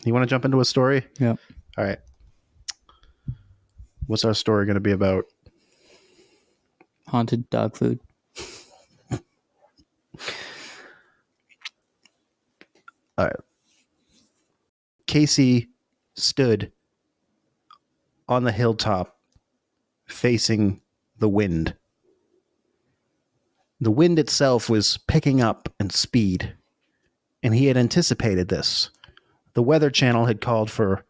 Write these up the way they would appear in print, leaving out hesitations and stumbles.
You want to jump into a story? Yeah. All right. What's our story going to be about? Haunted dog food. All right. Casey stood on the hilltop facing the wind. The wind itself was picking up in speed, and he had anticipated this. The Weather Channel had called for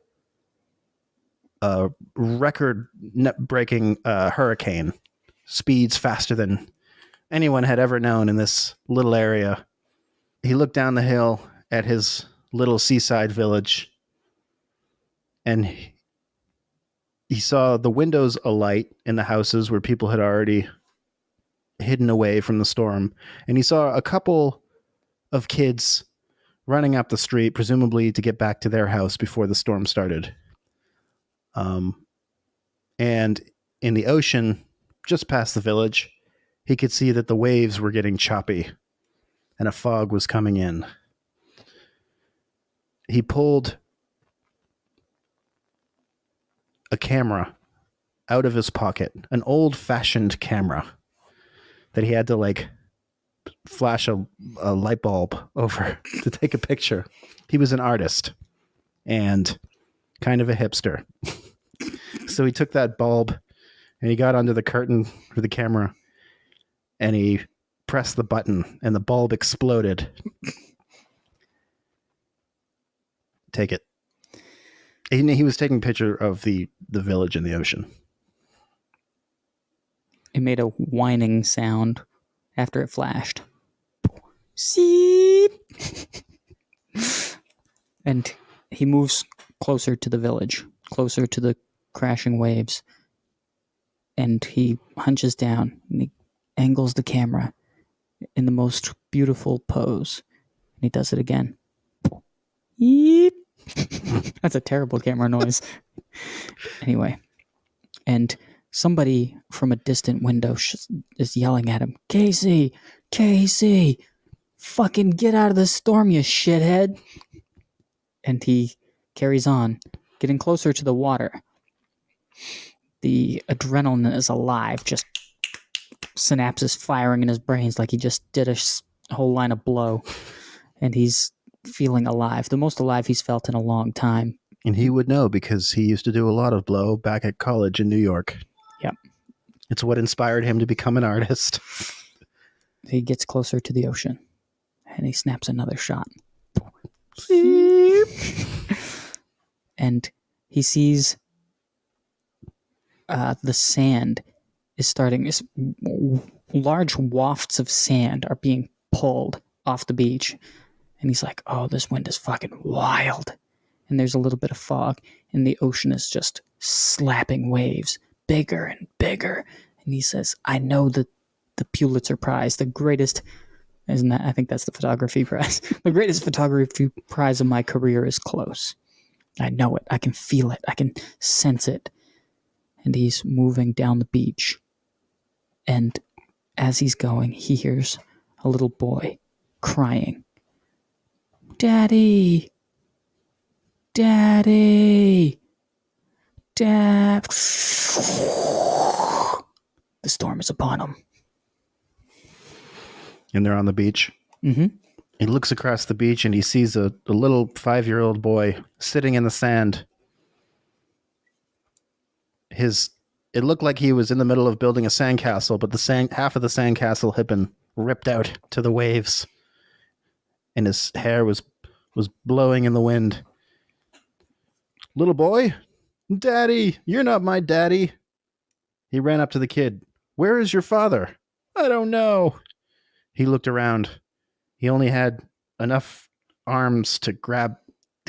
a record-breaking hurricane, speeds faster than anyone had ever known in this little area. He looked down the hill at his little seaside village, and he saw the windows alight in the houses where people had already hidden away from the storm. And he saw a couple of kids running up the street, presumably to get back to their house before the storm started. And in the ocean, just past the village, he could see that the waves were getting choppy and a fog was coming in. He pulled a camera out of his pocket, an old-fashioned camera that he had to like flash a light bulb over to take a picture. He was an artist and kind of a hipster. So he took that bulb and he got under the curtain for the camera and he pressed the button and the bulb exploded. Take it. He was taking a picture of the village in the ocean. It made a whining sound after it flashed. Seep! And he moves closer to the village, closer to the crashing waves. And he hunches down and he angles the camera in the most beautiful pose. And he does it again. Yeep. That's a terrible camera noise. Anyway. And somebody from a distant window is yelling at him, Casey! Casey! Fucking get out of the storm, you shithead! And he carries on, getting closer to the water. The adrenaline is alive, just synapses firing in his brains like he just did a whole line of blow. And he's feeling alive, the most alive he's felt in a long time. And he would know because he used to do a lot of blow back at college in New York. Yep. It's what inspired him to become an artist. He gets closer to the ocean and he snaps another shot. And he sees the sand is starting, large wafts of sand are being pulled off the beach. And he's like, oh, this wind is fucking wild. And there's a little bit of fog, and the ocean is just slapping waves, bigger and bigger. And he says, I know that the Pulitzer Prize, the greatest, isn't that, I think that's the photography prize. The greatest photography prize of my career is close. I know it. I can feel it. I can sense it. And he's moving down the beach. And as he's going, he hears a little boy crying. Daddy! Daddy! Dad! The storm is upon him. And they're on the beach. Mm-hmm. He looks across the beach and he sees a little 5-year-old boy sitting in the sand. It looked like he was in the middle of building a sandcastle, but half of the sandcastle had been ripped out to the waves. And his hair was blowing in the wind. Little boy, Daddy, you're not my daddy. He ran up to the kid. Where is your father? I don't know. He looked around. He only had enough arms to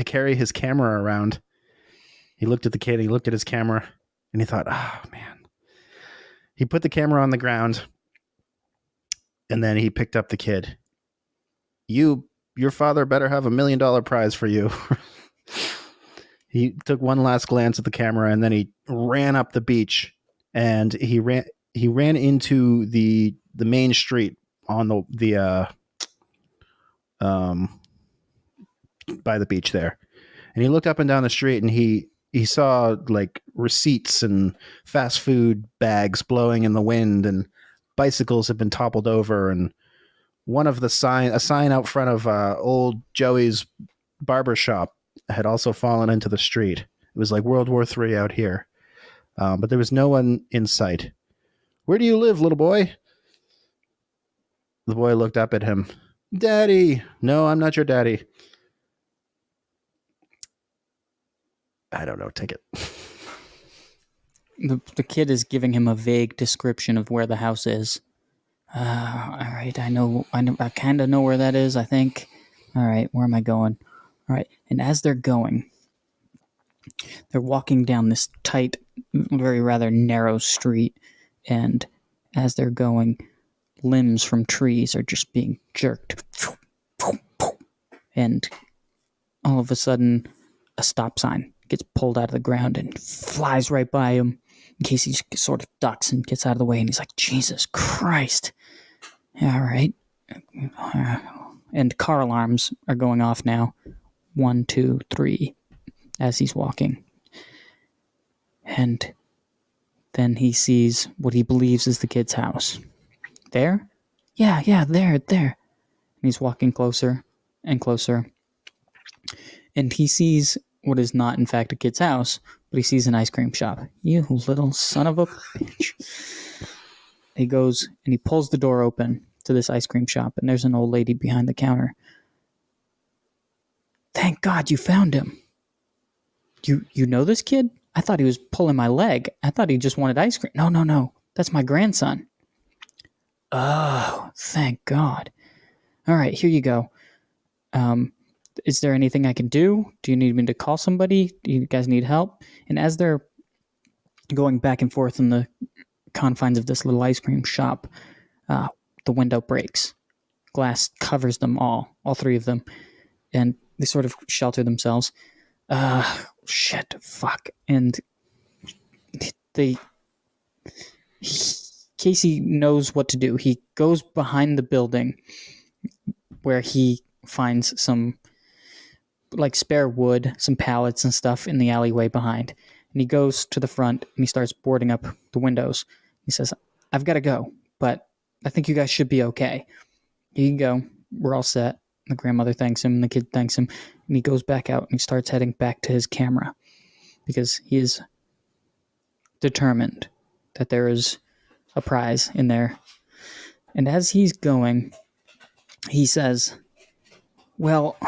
carry his camera around. He looked at the kid, he looked at his camera, and he thought, oh, man. He put the camera on the ground, and then he picked up the kid. Your father better have $1 million prize for you. He took one last glance at the camera, and then he ran up the beach, and he ran into the main street on the by the beach there. And he looked up and down the street, and he saw like receipts and fast food bags blowing in the wind, and bicycles had been toppled over, and a sign out front of old Joey's barber shop had also fallen into the street. It was like World War III out here. But there was no one in sight. "Where do you live, little boy?" The boy looked up at him. "Daddy." "No, I'm not your daddy." I don't know. Take it. The kid is giving him a vague description of where the house is. All right, I kind of know where that is, I think. All right, where am I going? All right, and as they're going, they're walking down this tight, very rather narrow street, and as they're going, limbs from trees are just being jerked. And all of a sudden, a stop sign gets pulled out of the ground and flies right by him. In case he sort of ducks and gets out of the way, and he's like, Jesus Christ. All right. And car alarms are going off now. 1, 2, 3, as he's walking. And then he sees what he believes is the kid's house. There? Yeah, there. And he's walking closer and closer. And he sees what is not, in fact, a kid's house, but he sees an ice cream shop. You little son of a bitch. He goes and he pulls the door open to this ice cream shop, and there's an old lady behind the counter. Thank God you found him. You know this kid? I thought he was pulling my leg. I thought he just wanted ice cream. No. That's my grandson. Oh, thank God. All right, here you go. Is there anything I can do? Do you need me to call somebody? Do you guys need help? And as they're going back and forth in the confines of this little ice cream shop, the window breaks. Glass covers them all three of them, and they sort of shelter themselves. Shit, fuck. And Casey knows what to do. He goes behind the building where he finds some like spare wood, some pallets and stuff in the alleyway behind. And he goes to the front and he starts boarding up the windows. He says, I've got to go, but I think you guys should be okay. Here you go. We're all set. The grandmother thanks him and the kid thanks him. And he goes back out and he starts heading back to his camera because he is determined that there is a prize in there. And as he's going, he says, well,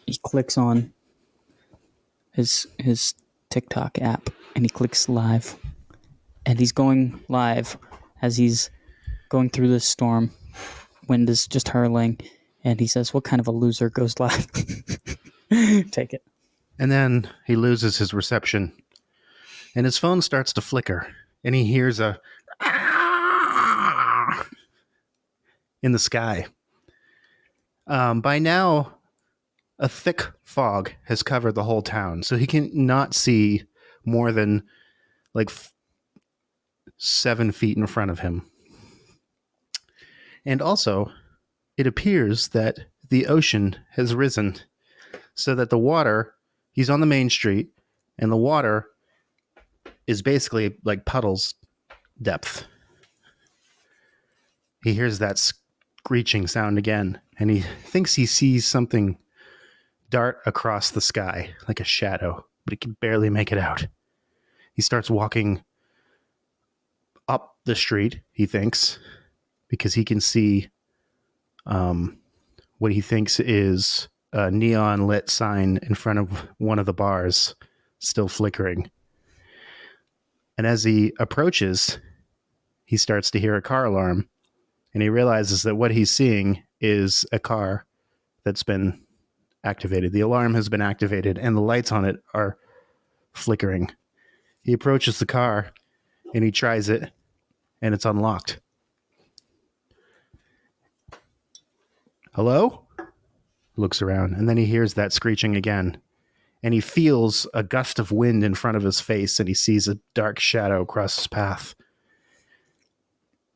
he clicks on his TikTok app and he clicks live. And he's going live as he's going through this storm. Wind is just hurling. And he says, what kind of a loser goes live? Take it. And then he loses his reception. And his phone starts to flicker. And he hears a in the sky. By now, a thick fog has covered the whole town. So he can not see more than like 7 feet in front of him. And also, it appears that the ocean has risen so that the water, he's on the main street, and the water is basically like puddles depth. He hears that screeching sound again, and he thinks he sees something dart across the sky like a shadow, but he can barely make it out. He starts walking up the street, he thinks, because he can see what he thinks is a neon lit sign in front of one of the bars still flickering. And as he approaches, he starts to hear a car alarm, and he realizes that what he's seeing is a car that's been activated. The alarm has been activated, and the lights on it are flickering. He approaches the car, and he tries it, and it's unlocked. Hello? Looks around, and then he hears that screeching again. And he feels a gust of wind in front of his face, and he sees a dark shadow across his path.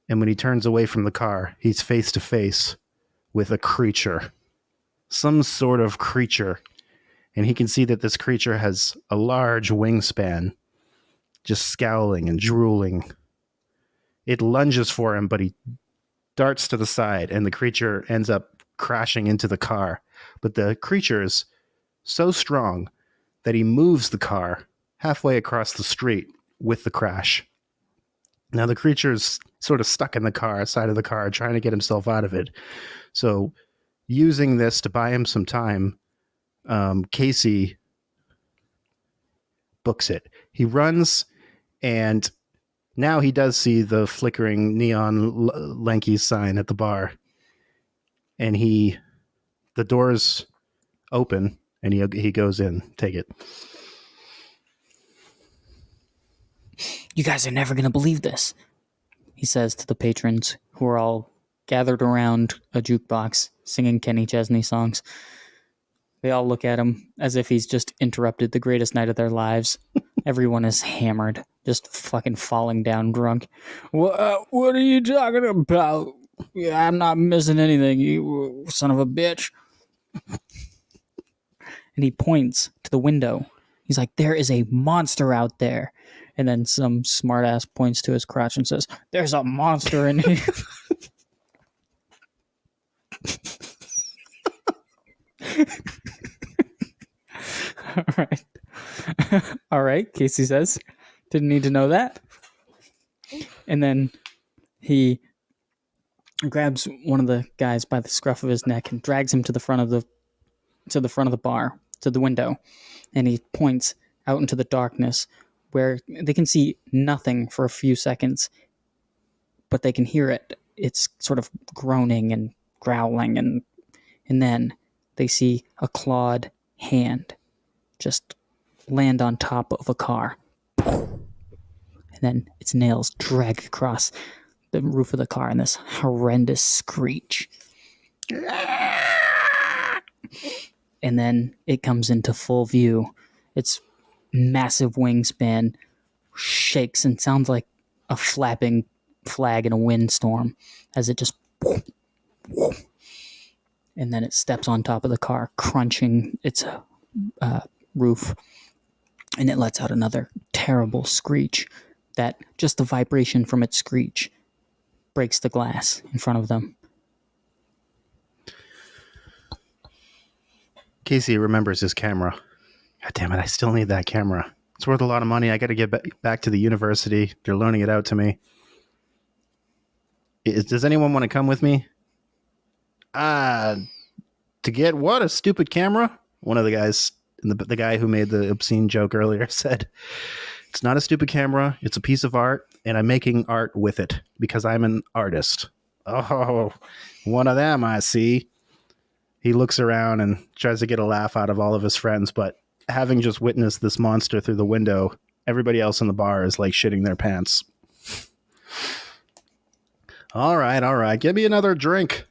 And when he turns away from the car, he's face to face with a creature. Some sort of creature. and he can see that this creature has a large wingspan, just scowling and drooling. It lunges for him, but he darts to the side, and the creature ends up crashing into the car. But the creature is so strong that he moves the car halfway across the street with the crash. Now the creature's sort of stuck in the car, side of the car, trying to get himself out of it. So using this to buy him some time, Casey books it. He runs, and now he does see the flickering neon lanky sign at the bar. And the doors open, and he goes in. Take it. You guys are never going to believe this, he says to the patrons who are all gathered around a jukebox singing Kenny Chesney songs. They all look at him as if he's just interrupted the greatest night of their lives. Everyone is hammered, just fucking falling down drunk. What are you talking about? Yeah, I'm not missing anything, you son of a bitch. And he points to the window. He's like, there is a monster out there. And then some smartass points to his crotch and says, there's a monster in here. All right. All right, Casey says. Didn't need to know that. And then he grabs one of the guys by the scruff of his neck and drags him to the front of the bar, to the window. And he points out into the darkness where they can see nothing for a few seconds, but they can hear it. It's sort of groaning and growling, and then they see a clawed hand just land on top of a car. And then its nails drag across the roof of the car in this horrendous screech. And then it comes into full view. Its massive wingspan shakes and sounds like a flapping flag in a windstorm as it just... And then it steps on top of the car, crunching its roof. And it lets out another terrible screech that just the vibration from its screech breaks the glass in front of them. Casey remembers his camera. God damn it, I still need that camera. It's worth a lot of money. I got to get back to the university. They're loaning it out to me. Does anyone want to come with me? To get what? A stupid camera? One of the guys, the guy who made the obscene joke earlier said, it's not a stupid camera. It's a piece of art, and I'm making art with it because I'm an artist. Oh, one of them, I see. He looks around and tries to get a laugh out of all of his friends, but having just witnessed this monster through the window, everybody else in the bar is like shitting their pants. All right. Give me another drink.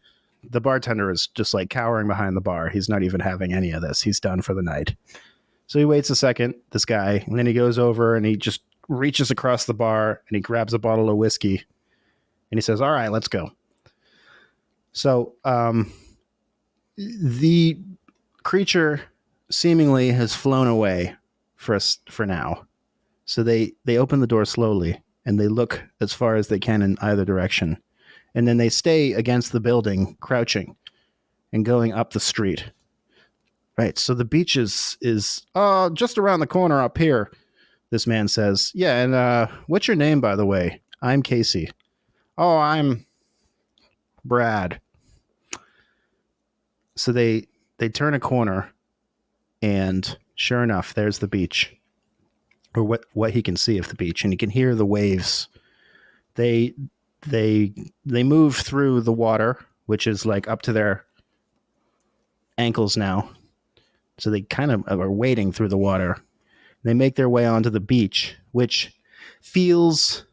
The bartender is just like cowering behind the bar. He's not even having any of this. He's done for the night. So he waits a second, this guy, and then he goes over and he just reaches across the bar and he grabs a bottle of whiskey and he says, all right, let's go. So the creature seemingly has flown away for now. So they open the door slowly and they look as far as they can in either direction. And then they stay against the building, crouching and going up the street. Right. So the beach is just around the corner up here, this man says. Yeah. And what's your name, by the way? I'm Casey. Oh, I'm Brad. So they turn a corner and sure enough, there's the beach, or what he can see of the beach, and he can hear the waves. They move through the water, which is like up to their ankles now. So they kind of are wading through the water. They make their way onto the beach, which feels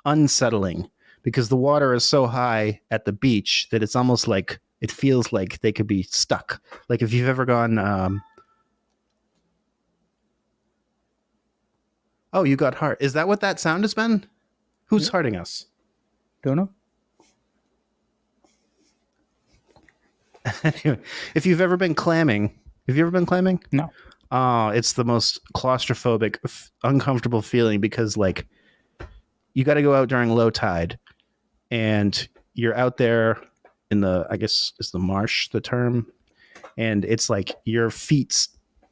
unsettling because the water is so high at the beach that it's almost like it feels like they could be stuck. Like if you've ever gone... Oh, you got heart. Is that what that sound has been? Who's hearting us? Don't know. Anyway, if you've ever been clamming Have you ever been climbing? No. Oh, it's the most claustrophobic, uncomfortable feeling because like you got to go out during low tide and you're out there in the, I guess is the marsh the term, and it's like your feet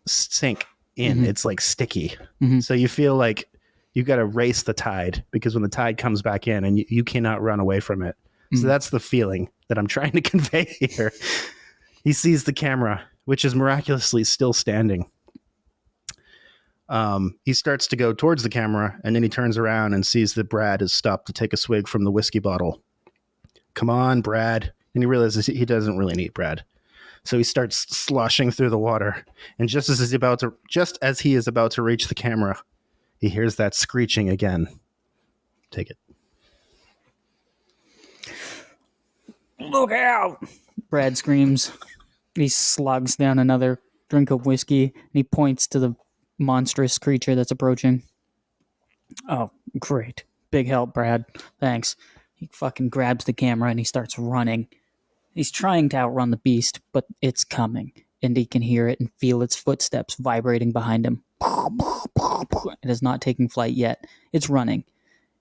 sink in. It's like sticky. So you feel like you got to race the tide because when the tide comes back in and you cannot run away from it. So that's the feeling that I'm trying to convey here. He sees the camera, which is miraculously still standing. He starts to go towards the camera, and then he turns around and sees that Brad has stopped to take a swig from the whiskey bottle. Come on, Brad. And he realizes he doesn't really need Brad. So he starts sloshing through the water. And just as he is about to reach the camera, he hears that screeching again. Take it. Look out! Brad screams. He slugs down another drink of whiskey, and he points to the monstrous creature that's approaching. Oh, great. Big help, Brad. Thanks. He fucking grabs the camera and he starts running. He's trying to outrun the beast, but it's coming, and he can hear it and feel its footsteps vibrating behind him. It is not taking flight yet. It's running,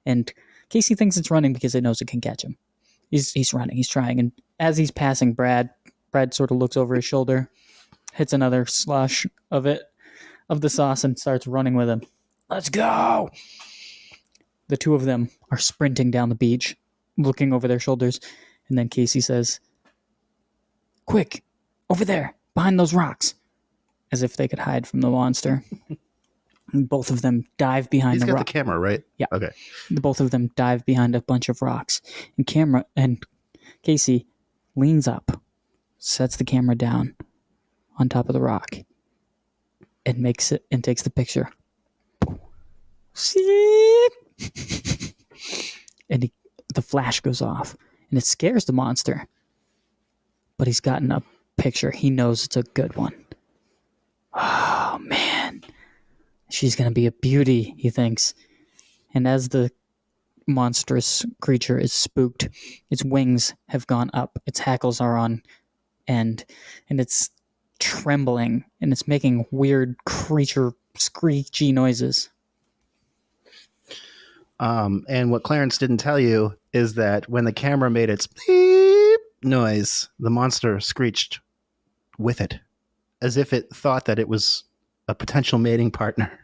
and Casey thinks it's running because it knows it can catch him. He's running. He's trying, and as he's passing Brad sort of looks over his shoulder, hits another slosh of the sauce, and starts running with him. Let's go! The two of them are sprinting down the beach, looking over their shoulders, and then Casey says, "Quick, over there, behind those rocks," as if they could hide from the monster. And both of them dive behind the rock. He's got the camera, right? Yeah. Okay. Both of them dive behind a bunch of rocks. And Casey leans up, sets the camera down on top of the rock, and takes the picture. And the flash goes off, and it scares the monster. But he's gotten a picture. He knows it's a good one. Oh, man. She's going to be a beauty, he thinks. And as the monstrous creature is spooked, its wings have gone up, its hackles are on end, and it's trembling, and it's making weird creature screechy noises. And what Clarence didn't tell you is that when the camera made its beep noise, the monster screeched with it, as if it thought that it was a potential mating partner.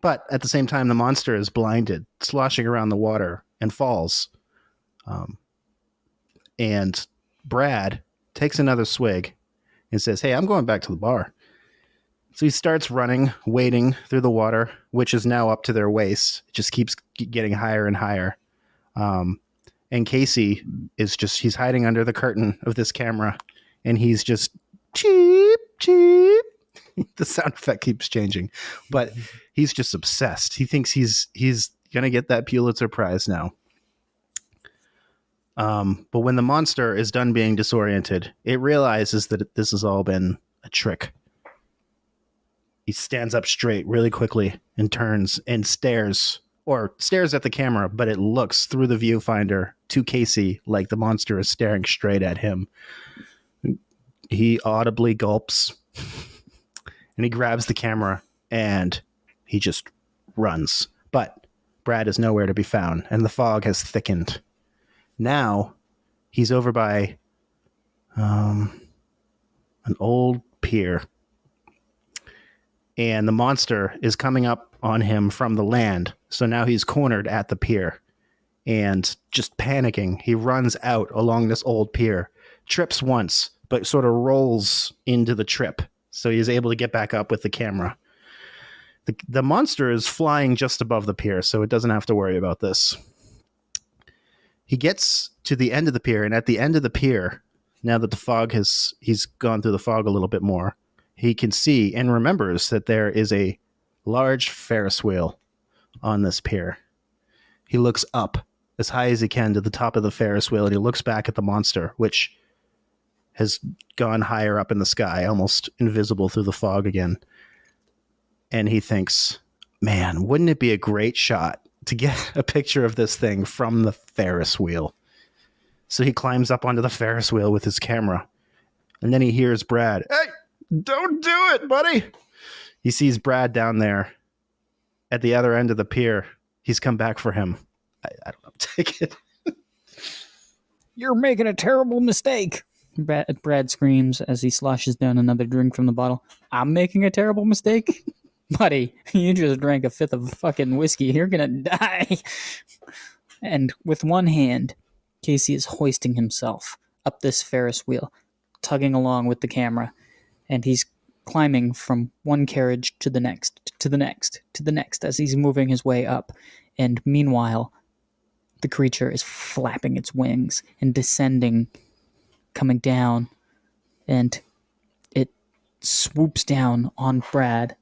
But at the same time, the monster is blinded, sloshing around the water, and falls. And Brad takes another swig and says, "Hey, I'm going back to the bar." So he starts running, wading through the water, which is now up to their waist. It just keeps getting higher and higher. And Casey he's hiding under the curtain of this camera, and he's just cheep, cheep. The sound effect keeps changing, but he's just obsessed. He thinks he's going to get that Pulitzer Prize now. But when the monster is done being disoriented, it realizes that this has all been a trick. He stands up straight really quickly and turns and stares at the camera, but it looks through the viewfinder to Casey like the monster is staring straight at him. He audibly gulps and he grabs the camera and he just runs. But Brad is nowhere to be found, and the fog has thickened. Now he's over by an old pier, and the monster is coming up on him from the land. So now he's cornered at the pier and just panicking. He runs out along this old pier, trips once, but sort of rolls into the trip. So he's able to get back up with the camera. The monster is flying just above the pier, so it doesn't have to worry about this. He gets to the end of the pier, and at the end of the pier, now that he's gone through the fog a little bit more, he can see and remembers that there is a large Ferris wheel on this pier. He looks up as high as he can to the top of the Ferris wheel, and he looks back at the monster, which has gone higher up in the sky, almost invisible through the fog again. And he thinks, man, wouldn't it be a great shot to get a picture of this thing from the Ferris wheel? So he climbs up onto the Ferris wheel with his camera. And then he hears Brad. Hey, don't do it, buddy. He sees Brad down there at the other end of the pier. He's come back for him. I don't know. Take it. You're making a terrible mistake. Brad screams as he sloshes down another drink from the bottle. I'm making a terrible mistake? Buddy, you just drank a fifth of fucking whiskey. You're gonna die. And with one hand, Casey is hoisting himself up this Ferris wheel, tugging along with the camera, and he's climbing from one carriage to the next, to the next, to the next, as he's moving his way up. And meanwhile, the creature is flapping its wings and descending, coming down, and it swoops down on Brad,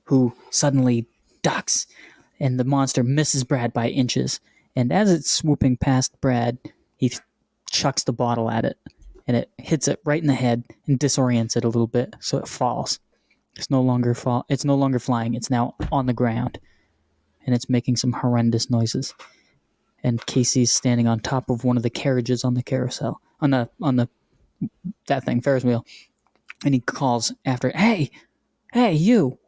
who suddenly ducks, and the monster misses Brad by inches. And as it's swooping past Brad, he chucks the bottle at it, and it hits it right in the head and disorients it a little bit, so it falls. It's no longer flying. It's now on the ground, and it's making some horrendous noises. And Casey's standing on top of one of the carriages on the carousel, on the that thing, Ferris wheel, and he calls after it, hey, you!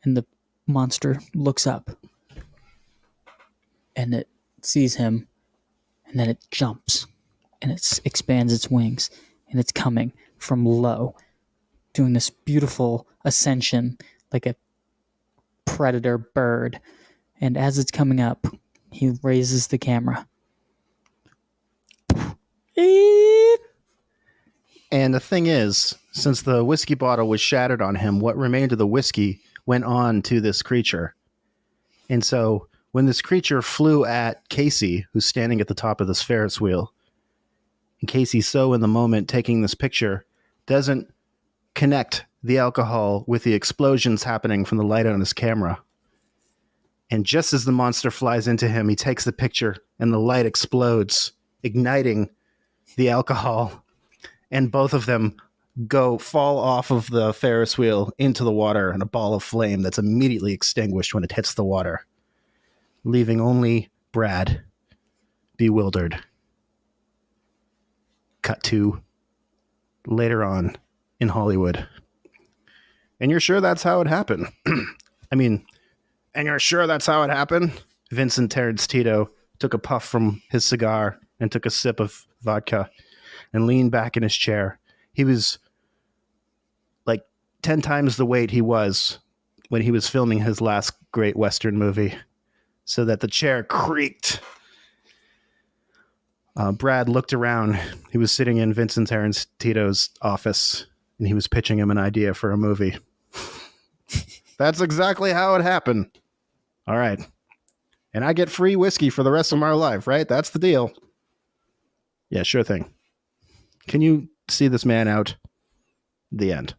And the monster looks up, and it sees him, and then it jumps, and it expands its wings, and it's coming from low, doing this beautiful ascension like a predator bird. And as it's coming up, he raises the camera. And the thing is, since the whiskey bottle was shattered on him, what remained of the whiskey went on to this creature. And so when this creature flew at Casey, who's standing at the top of this Ferris wheel, and Casey's so in the moment taking this picture, doesn't connect the alcohol with the explosions happening from the light on his camera. And just as the monster flies into him, he takes the picture and the light explodes, igniting the alcohol. And both of them fall off of the Ferris wheel into the water in a ball of flame that's immediately extinguished when it hits the water, leaving only Brad bewildered. Cut to later on in Hollywood. And you're sure that's how it happened? And you're sure that's how it happened? Vincent Terrence Tito took a puff from his cigar and took a sip of vodka and leaned back in his chair. He was like 10 times the weight he was when he was filming his last great Western movie, so that the chair creaked. Brad looked around. He was sitting in Vincent Terrence Tito's office, and he was pitching him an idea for a movie. That's exactly how it happened. All right. And I get free whiskey for the rest of my life, right? That's the deal. Yeah, sure thing. Can you see this man out? The end.